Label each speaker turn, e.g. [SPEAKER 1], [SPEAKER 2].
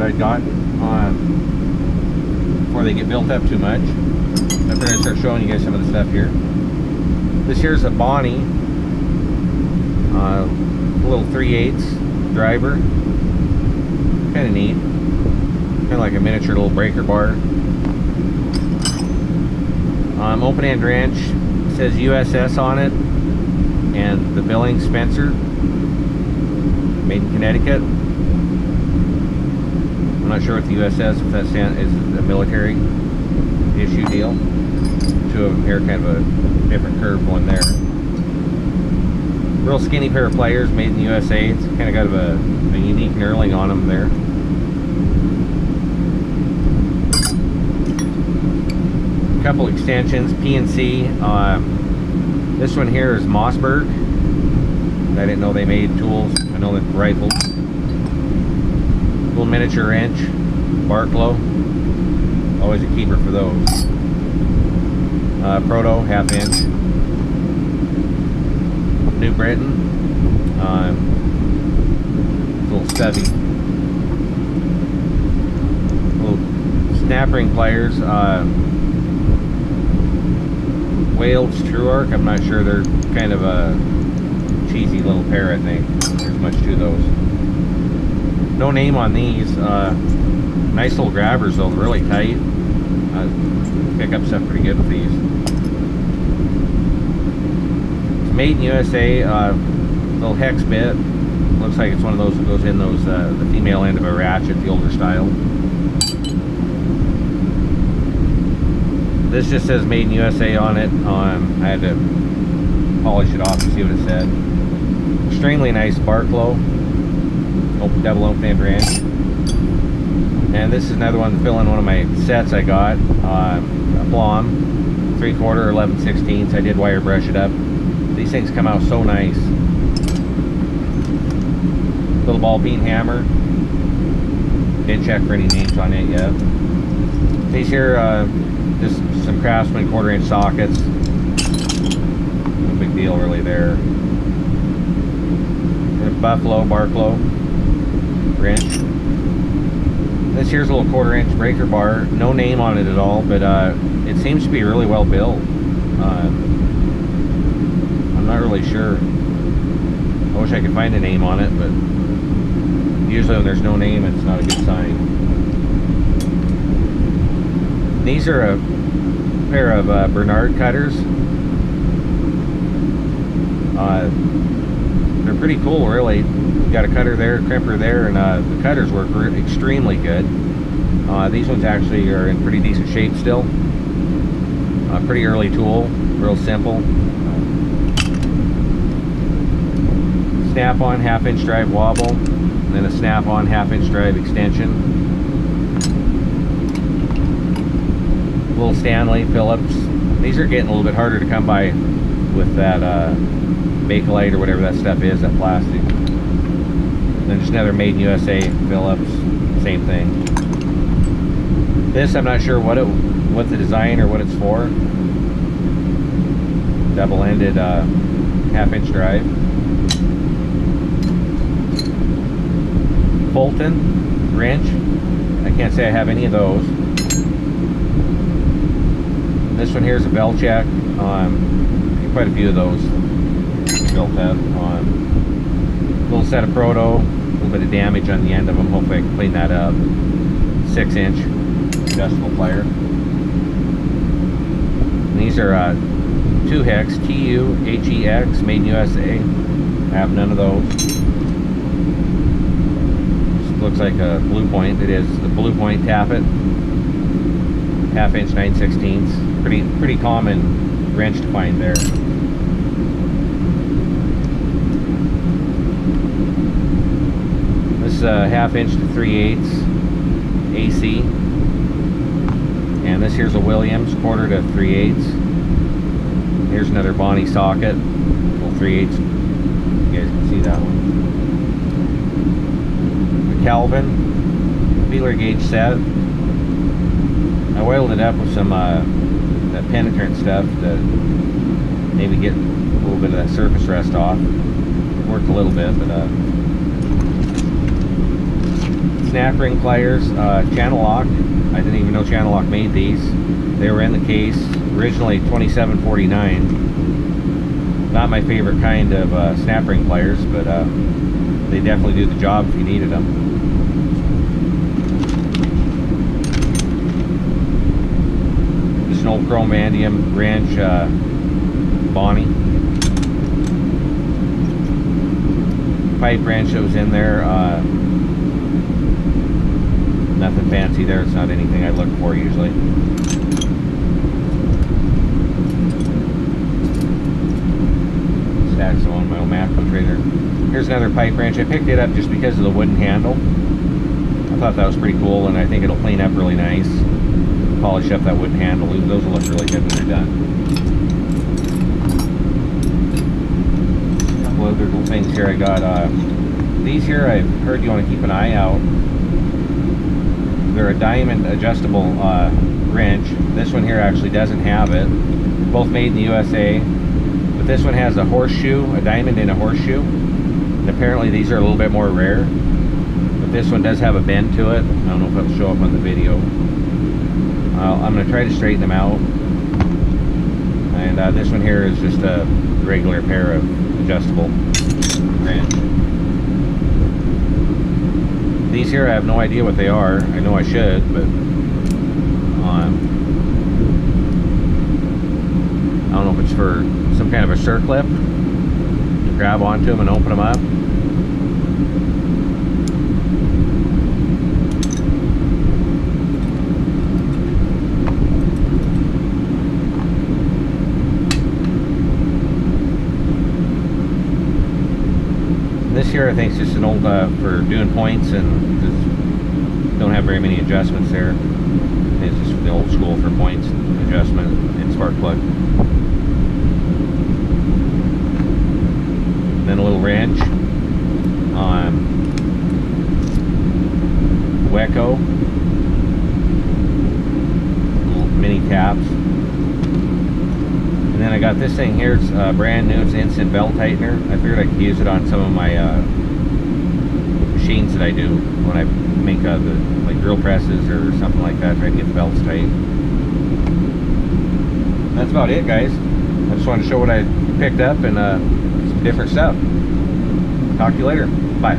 [SPEAKER 1] I'd got before they get built up too much. I'm going to start showing you guys some of the stuff here. This here's a Bonnie, little 3/8 driver, kind of neat, kind of like a miniature little breaker bar. Open end wrench, it says USS on it, and the billing Spencer, made in Connecticut. I'm not sure what the USS, if that is a military issue deal. Two of them here, kind of a different curved one there. Real skinny pair of pliers, made in the USA. It's kind of got a unique knurling on them there. Couple extensions, PNC. This one here is Mossberg. I didn't know they made tools. I know that rifles. Little miniature wrench, Barklow. Always a keeper for those. Proto, 1/2 inch. New Britain. Little stubby. Little snap ring pliers. Wales True Arc. I'm not sure, they're kind of a cheesy little pair, I think. There's much to those. No name on these. Nice little grabbers though, really tight. Pick up stuff pretty good with these. It's made in USA. Little hex bit. Looks like it's one of those that goes in those the female end of a ratchet, the older style. This just says made in USA on it. I had to polish it off to see what it said. Extremely nice Barklow. Double open end wrench. And this is another one to fill in one of my sets I got. A Blom 3/4 11/16. I did wire brush it up. These things come out so nice. Little ball peen hammer. Didn't check for any names on it yet. These here, just some Craftsman 1/4 inch sockets. No big deal really there. Buffalo, Barklow wrench. This here's a little 1/4 inch breaker bar. No name on it at all, but it seems to be really well built. I'm not really sure. I wish I could find a name on it, but usually when there's no name, it's not a good sign. These are a pair of Bernard cutters. They're pretty cool, really. You've got a cutter there, a crimper there, and the cutters work extremely good. These ones actually are in pretty decent shape still. Pretty early tool, real simple. Snap-on 1/2 inch drive wobble, and then a snap-on 1/2 inch drive extension. Little Stanley Phillips. These are getting a little bit harder to come by with that Bakelite or whatever that stuff is, that plastic. And then just another made in USA Phillips, same thing. This I'm not sure what the design or what it's for. Double-ended 1/2 inch drive. Fulton wrench. I can't say I have any of those. This one here is a Velchek. Quite a few of those built up. Little set of Proto. A little bit of damage on the end of them. Hopefully I can clean that up. 6 inch adjustable plier. And these are 2 hex, TU-HEX, made in USA. I have none of those. Just looks like a Blue Point. It is the Blue Point Tappet. 1/2 inch 9/16. Pretty common wrench to find there. This is a 1/2 inch to 3/8 AC. And this here's a Williams 1/4 to 3/8. Here's another Bonnie socket, little 3/8. You guys can see that one. The Calvin feeler gauge set. I oiled it up with some that penetrant stuff to maybe get a little bit of that surface rust off. It worked a little bit, but snap ring pliers, Channel Lock. I didn't even know Channel Lock made these. They were in the case, originally $27.49. Not my favorite kind of snap ring pliers, but they definitely do the job if you needed them. Just an old Chrome Vanadium wrench, Bonnie. Pipe wrench that was in there. Nothing fancy there. It's not anything I look for usually. Stacks on my old Matco trailer. Here's another pipe wrench. I picked it up just because of the wooden handle. I thought that was pretty cool, and I think it'll clean up really nice. Polish up that wooden handle. Those will look really good when they're done. A couple other little things here I got. These here, I've heard you want to keep an eye out. They're a diamond adjustable wrench. This one here actually doesn't have it. Both made in the USA. But this one has a horseshoe, a diamond in a horseshoe. And apparently these are a little bit more rare. But this one does have a bend to it. I don't know if it'll show up on the video. I'm going to try to straighten them out. And this one here is just a regular pair of adjustable wrench. These here, I have no idea what they are. I know I should, but I don't know if it's for some kind of a circlip to grab onto them and open them up. This here I think is just an old for doing points, and just don't have very many adjustments there. It's just the old school for points adjustment and spark plug. And then a little wrench on Weco, little mini caps. And then I got this thing here. It's brand new. It's an instant belt tightener. I figured I could use it on some of my machines that I do when I make the like drill presses or something like that. Try to get the belts tight. That's about it, guys. I just wanted to show what I picked up and some different stuff. Talk to you later. Bye.